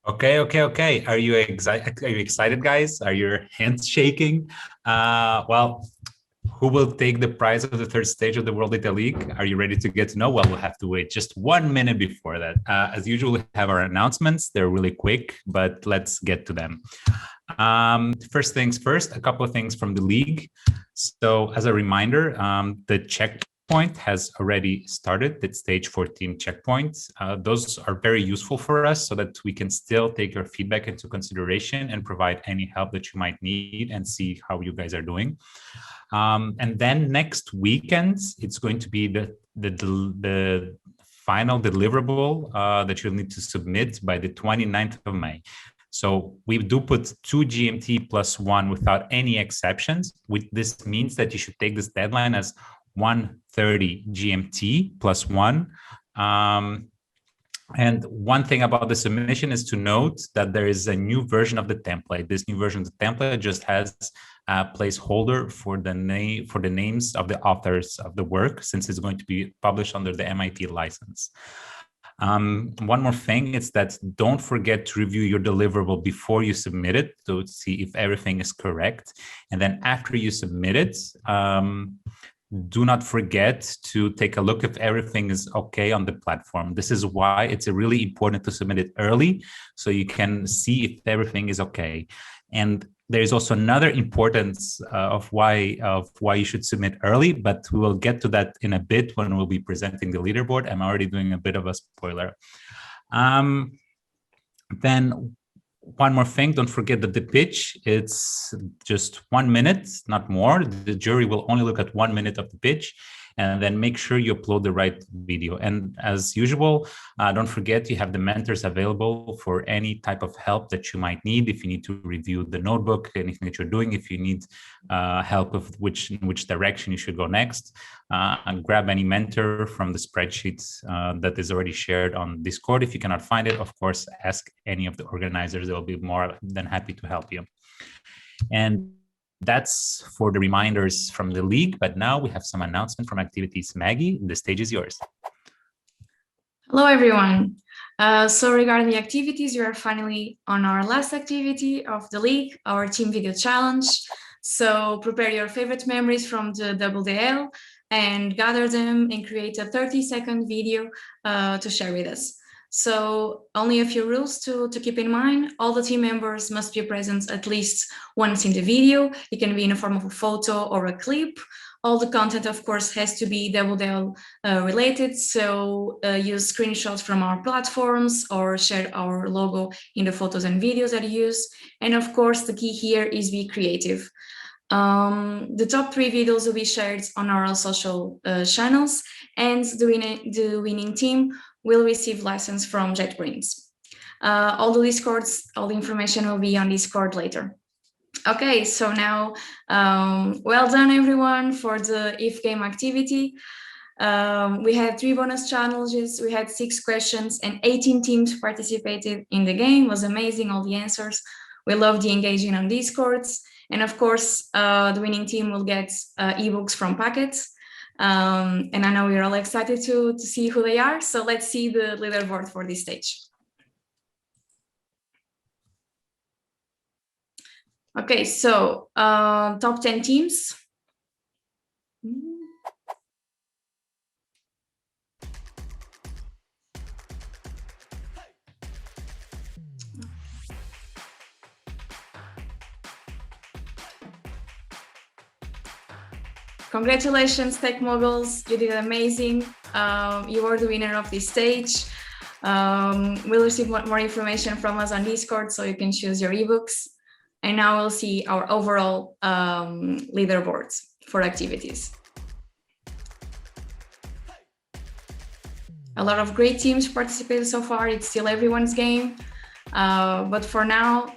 Okay. Are you excited? Are you excited, guys? Are your hands shaking? Well, who will take the prize of the third stage of the World Data League? Are you ready to get to know? Well, we'll have to wait just 1 minute before that. As usual, we have our announcements. They're really quick, but let's get to them. First things first, a couple of things from the league. So as a reminder, the checkpoint has already started, the stage 14 checkpoints. Those are very useful for us so that we can still take your feedback into consideration and provide any help that you might need and see how you guys are doing. And then next weekend, it's going to be the final deliverable that you'll need to submit by the 29th of May. So we do put 2 GMT plus 1 without any exceptions. This means that you should take this deadline as 1:30 GMT plus 1. And one thing about the submission is to note that there is a new version of the template. This new version of the template just has a placeholder for the names of the authors of the work, since it's going to be published under the MIT license. One more thing is that don't forget to review your deliverable before you submit it to see if everything is correct. And then after you submit it, do not forget to take a look if everything is okay on the platform. This is why it's really important to submit it early so you can see if everything is okay. And there's also another importance of why you should submit early, but we will get to that in a bit when we'll be presenting the leaderboard. I'm already doing a bit of a spoiler. Then one more thing, don't forget that the pitch, it's just 1 minute, not more. The jury will only look at 1 minute of the pitch, and then make sure you upload the right video. And as usual, don't forget you have the mentors available for any type of help that you might need. If you need to review the notebook, anything that you're doing, if you need help with which direction you should go next, and grab any mentor from the spreadsheets that is already shared on Discord. If you cannot find it, of course, ask any of the organizers. They'll be more than happy to help you. And that's for the reminders from the league, but now we have some announcement from activities. Maggie, the stage is yours. Hello, everyone. So regarding the activities, we are finally on our last activity of the league, our team video challenge. So prepare your favorite memories from the WDL and gather them and create a 30-second video to share with us. So only a few rules to keep in mind. All the team members must be present at least once in the video. It can be in the form of a photo or a clip. All the content, of course, has to be WDL related. So use screenshots from our platforms or share our logo in the photos and videos that you use. And of course, the key here is be creative. The top 3 videos will be shared on our social channels, and the winning team will receive license from JetBrains. All the information will be on Discord later. Okay, so now, well done everyone for the if game activity. We had 3 bonus challenges, we had 6 questions and 18 teams participated in the game. It was amazing, all the answers. We love the engaging on Discords. And of course, the winning team will get ebooks from Packets. And I know we're all excited to see who they are. So let's see the leaderboard for this stage. Okay, so top 10 teams. Congratulations, Tech Moguls, you did amazing. You are the winner of this stage. We'll receive more information from us on Discord so you can choose your ebooks. And now we'll see our overall leaderboards for activities. A lot of great teams participated so far. It's still everyone's game. But for now,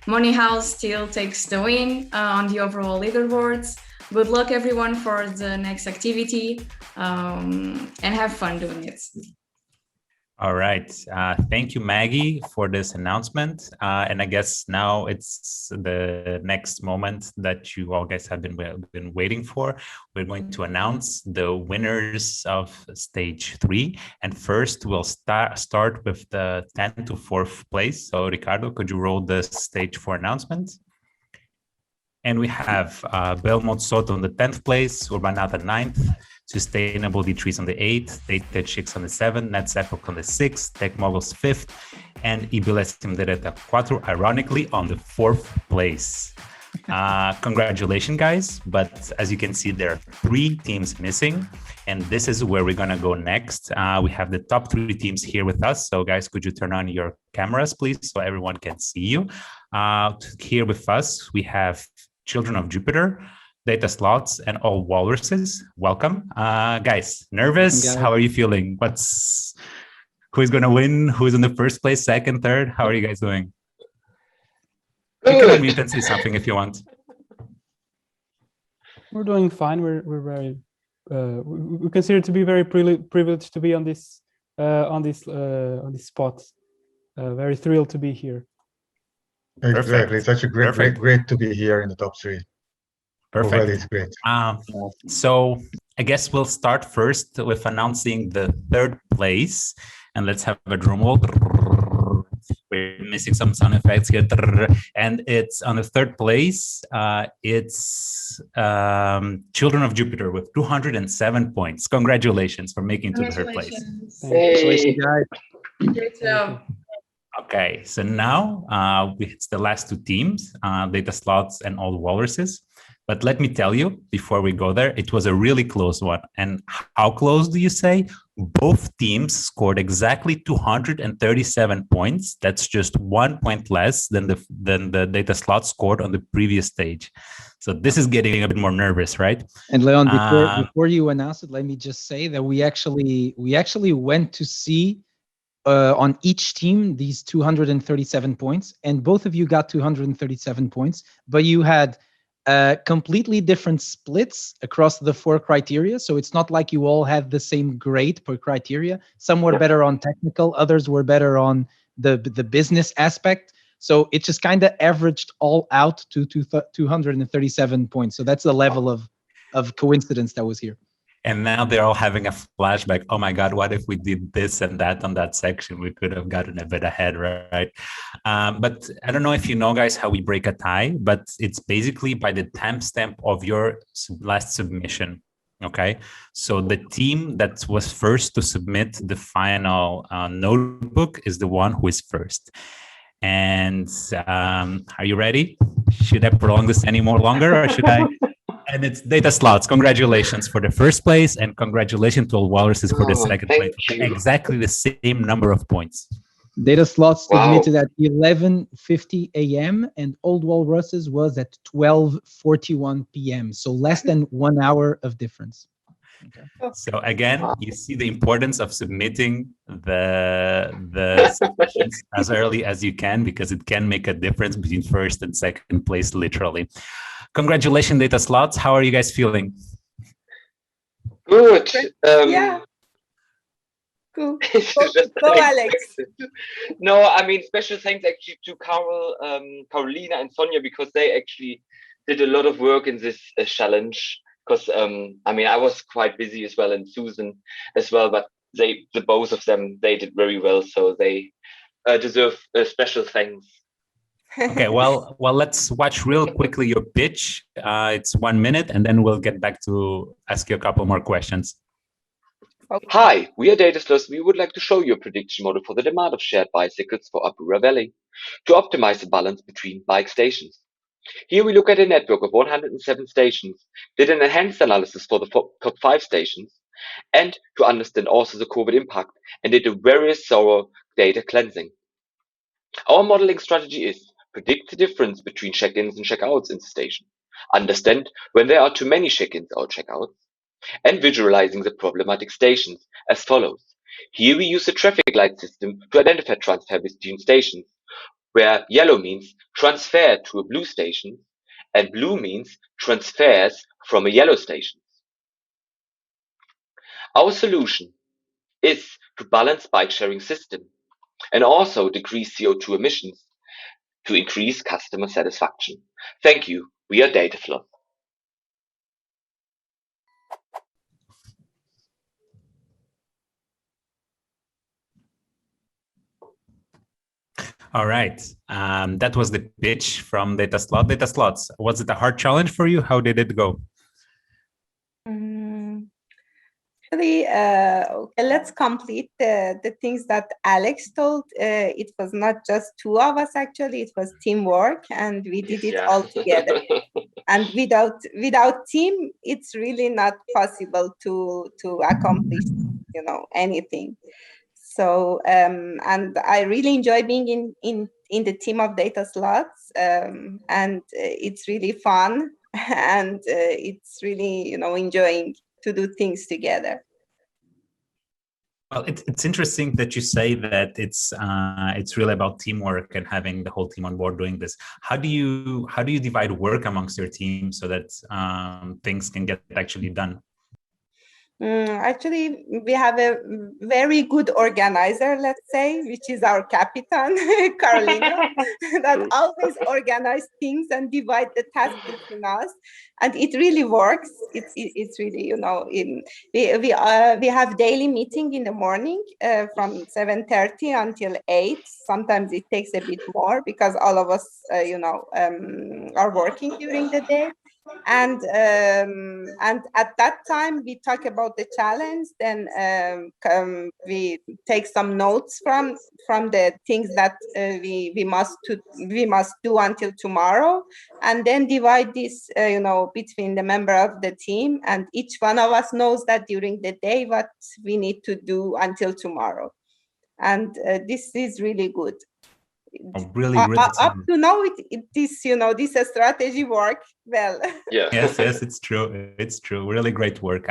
Money House still takes the win on the overall leaderboards. Good luck, everyone, for the next activity, and have fun doing it. All right. Thank you, Maggie, for this announcement. And I guess now it's the next moment that you all guys have been waiting for. We're going to announce the winners of stage 3. And first, we'll start with the 10th to 4th place. So, Ricardo, could you roll the stage 4 announcement? And we have Belmont Soto on the 10th place, Urbanata 9th, Sustainable D3s on the 8th, Data Chicks on the 7th, NetSephok on the 6th, Tech Moguls 5th, and Ibiles Timdereta 4, ironically, on the 4th place. Congratulations, guys. But as you can see, there are 3 teams missing, and this is where we're going to go next. We have the top 3 teams here with us. So, guys, could you turn on your cameras, please, so everyone can see you? Here with us, we have Children of Jupiter, Data Slots, and All Walruses. Welcome. Guys, nervous? How are you feeling? Who's going to win? Who's in the first place, second, third? How are you guys doing? You can unmute and say something if you want. We're doing fine. We're very we consider it to be very privileged to be on this spot. Very thrilled to be here. Exactly. It's such a great to be here in the top 3. Perfect. Already it's great. So I guess we'll start first with announcing the 3rd place, and let's have a drum roll. We're missing some sound effects here, and it's on the 3rd place. It's Children of Jupiter with 207 points. Congratulations for making it to the 3rd place. Congratulations, guys. Great job. Okay, so now it's the last 2 teams, Data Slots and All Walruses. But let me tell you, before we go there, it was a really close one. And how close do you say? Both teams scored exactly 237 points. That's just 1 point less than the Data Slot scored on the previous stage. So this is getting a bit more nervous, right? And Leon, before you announce it, let me just say that we actually went to see on each team these 237 points, and both of you got 237 points, but you had completely different splits across the 4 criteria. So it's not like you all had the same grade per criteria. Some were better on technical, others were better on the business aspect. So it just kind of averaged all out to 237 points. So that's the level of coincidence that was here. And now they're all having a flashback. Oh my God, what if we did this and that on that section? We could have gotten a bit ahead, right? But I don't know if you know, guys, how we break a tie, but it's basically by the timestamp of your last submission. Okay, so the team that was first to submit the final notebook is the one who is first. And are you ready? Should I prolong this any more longer, or should I? And it's Data Slots. Congratulations for the 1st place, and congratulations to All Walruses for the 2nd place. Exactly the same number of points. Data Slots submitted at 11:50 a.m. and Old Walruses was at 12:41 p.m. So less than 1 hour of difference. Okay. So again, you see the importance of submitting the submissions as early as you can, because it can make a difference between 1st and 2nd place, literally. Congratulations, Data Slots. How are you guys feeling? Good. Yeah. Cool. Go, Alex. No, I mean, special thanks actually to Carolina and Sonia, because they actually did a lot of work in this challenge. Because I mean, I was quite busy as well, and Susan as well, but the both of them, they did very well, so they deserve a special thanks. Okay, well, let's watch real quickly your pitch. It's 1 minute, and then we'll get back to ask you a couple more questions. Hi, we are Datasloss. We would like to show you a prediction model for the demand of shared bicycles for Apura Valley to optimize the balance between bike stations. Here we look at a network of 107 stations, did an enhanced analysis for the top 5 stations, and to understand also the COVID impact, and did a very thorough data cleansing. Our modeling strategy is predict the difference between check-ins and check-outs in the station, understand when there are too many check-ins or check-outs, and visualizing the problematic stations as follows. Here we use the traffic light system to identify transfer between stations, where yellow means transfer to a blue station and blue means transfers from a yellow station. Our solution is to balance bike sharing system and also decrease CO2 emissions to increase customer satisfaction. Thank you. We are Dataflow. All right. That was the pitch from Dataslot. Dataslots, was it a hard challenge for you? How did it go? Actually, okay, let's complete the things that Alex told. It was not just two of us, actually, it was teamwork, and we did it all together. And without team, it's really not possible to accomplish, anything. So, and I really enjoy being in the team of Dataslots, and it's really fun, and it's really, enjoying to do things together. Well, it's interesting that you say that it's really about teamwork and having the whole team on board doing this. How do you divide work amongst your team so that things can get actually done? Actually, we have a very good organizer, let's say, which is our Capitan, Carolina, that always organize things and divide the tasks between us. And it really works. It's really, we have daily meeting in the morning from 7:30 until 8. Sometimes it takes a bit more because all of us, are working during the day. And at that time we talk about the challenge, then we take some notes from the things that we must do until tomorrow, and then divide this between the member of the team, and each one of us knows that during the day what we need to do until tomorrow. And this is really good. Really up to now, this strategy work well. Yeah. Yes, it's true. Really great work.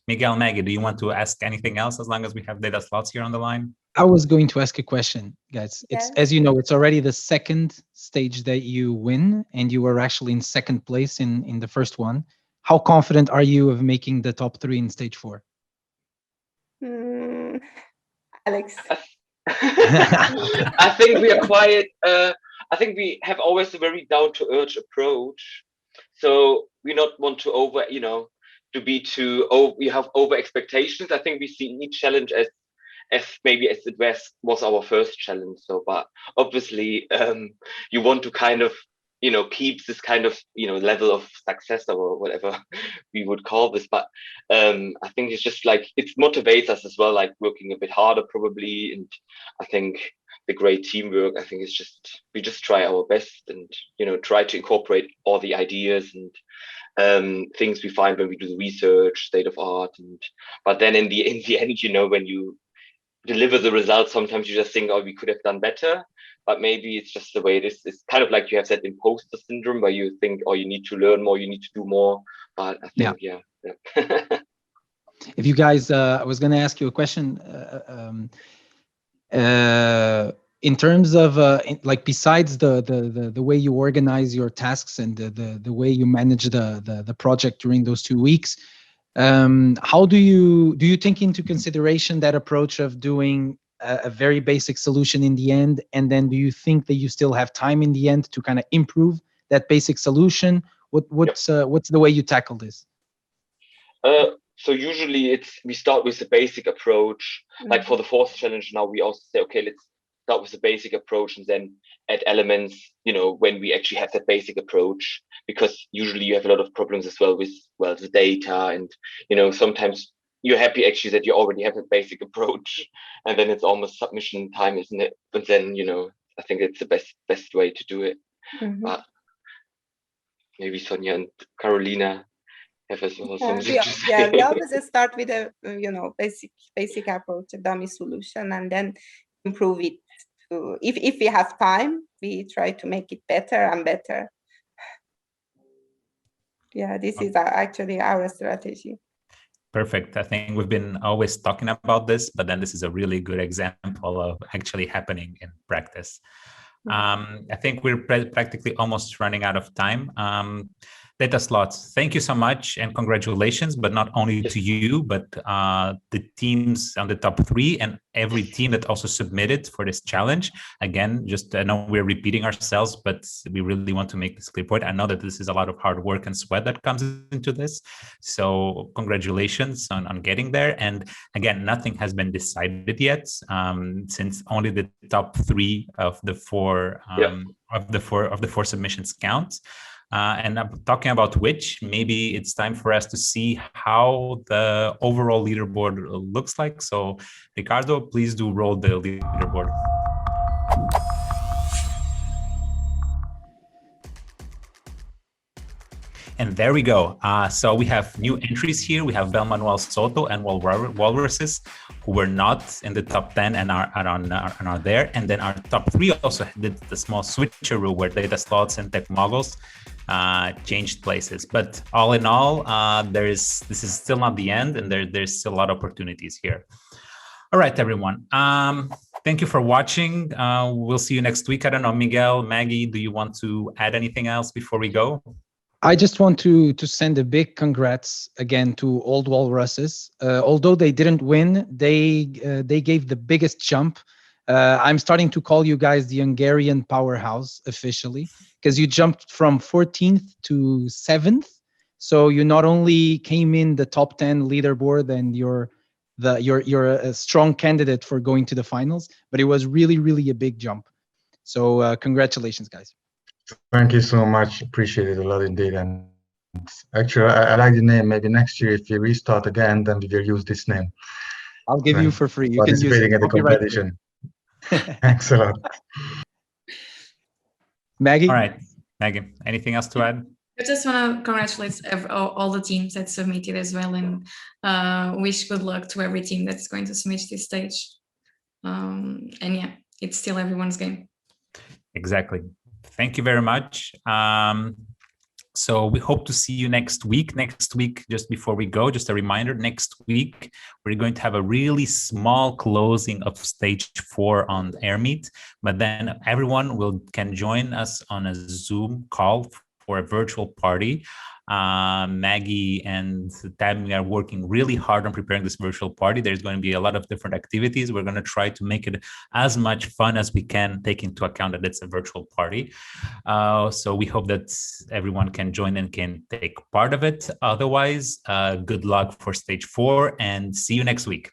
Miguel, Maggie, do you want to ask anything else as long as we have Dataslots here on the line? I was going to ask a question, guys. It's, Yeah. as you know, it's already the second stage that you win, and you were actually in second place in the first one. How confident are you of making the top 3 in stage 4? Alex. I think we are quite. I think we have always a very down to earth approach. So we not want to to be too. We have over expectations. I think we see each challenge as maybe as it was our first challenge. So, but obviously, you want to kind of keep this kind of level of success or whatever we would call this. But I think it's just like it motivates us as well, like working a bit harder probably. And I think the great teamwork, I think, is just we just try our best and try to incorporate all the ideas and things we find when we do the research, state of art. But then in the end, when you deliver the results, sometimes you just think, oh, we could have done better. But maybe it's just the way it is. It's kind of like you have said, imposter syndrome, where you think, oh, you need to learn more, you need to do more. But I think, yeah. If you guys, I was going to ask you a question. In terms of like, besides the way you organize your tasks and the way you manage the project during those 2 weeks, how do you take into consideration that approach of doing a very basic solution in the end, and then do you think that you still have time in the end to kind of improve that basic solution? What's the way you tackle this? So usually we start with the basic approach. Like for the 4th challenge now, we also say, okay, let's start with the basic approach and then add elements, when we actually have that basic approach, because usually you have a lot of problems as well with, the data, and, sometimes you're happy actually that you already have a basic approach, and then it's almost submission time, isn't it? But then, I think it's the best way to do it. But maybe Sonia and Carolina have as well something to say. Yeah, we always start with a basic approach, a dummy solution, and then improve it. If we have time, we try to make it better and better. Yeah, this is actually our strategy. Perfect. I think we've been always talking about this, but then this is a really good example of actually happening in practice. I think we're practically almost running out of time. Data slots, thank you so much and congratulations, but not only to you, but the teams on the top 3 and every team that also submitted for this challenge. Again, just I know we're repeating ourselves, but we really want to make this clear point. I know that this is a lot of hard work and sweat that comes into this. So congratulations on getting there. And again, nothing has been decided yet, since only the top 3 of the 4 of the four submissions count. And I'm talking about which, maybe it's time for us to see how the overall leaderboard looks like. So Ricardo, please do roll the leaderboard. And there we go. So we have new entries here. We have Belmanuel Soto and Walruses, who were not in the top 10 and are there. And then our top 3 also did the small switcheroo where Data Slots and Tech Moguls changed places. But all in all, this is still not the end, and there's still a lot of opportunities here. All right, everyone. Thank you for watching. We'll see you next week. I don't know, Miguel, Maggie, do you want to add anything else before we go? I just want to send a big congrats again to Old Walruses. Although they didn't win, they gave the biggest jump. I'm starting to call you guys the Hungarian powerhouse officially, because you jumped from 14th to 7th. So you not only came in the top 10 leaderboard and you're a strong candidate for going to the finals, but it was really, really a big jump. So congratulations, guys. Thank you so much. Appreciate it a lot indeed. And actually, I like the name. Maybe next year, if we restart again, then we will use this name. I'll give you for free. You can use it. Participating in the competition. Thanks a lot. Maggie? All right, Maggie, anything else to add? I just want to congratulate all the teams that submitted as well, and wish good luck to every team that's going to submit this stage. And yeah, it's still everyone's game. Exactly. Thank you very much. So we hope to see you next week. Next week, just before we go, just a reminder, next week, we're going to have a really small closing of stage 4 on AirMeet, but then everyone can join us on a Zoom call for a virtual party. Maggie and Tammy are working really hard on preparing this virtual party. There's going to be a lot of different activities. We're going to try to make it as much fun as we can, take into account that it's a virtual party. So we hope that everyone can join and can take part of it. Otherwise, good luck for stage 4 and see you next week.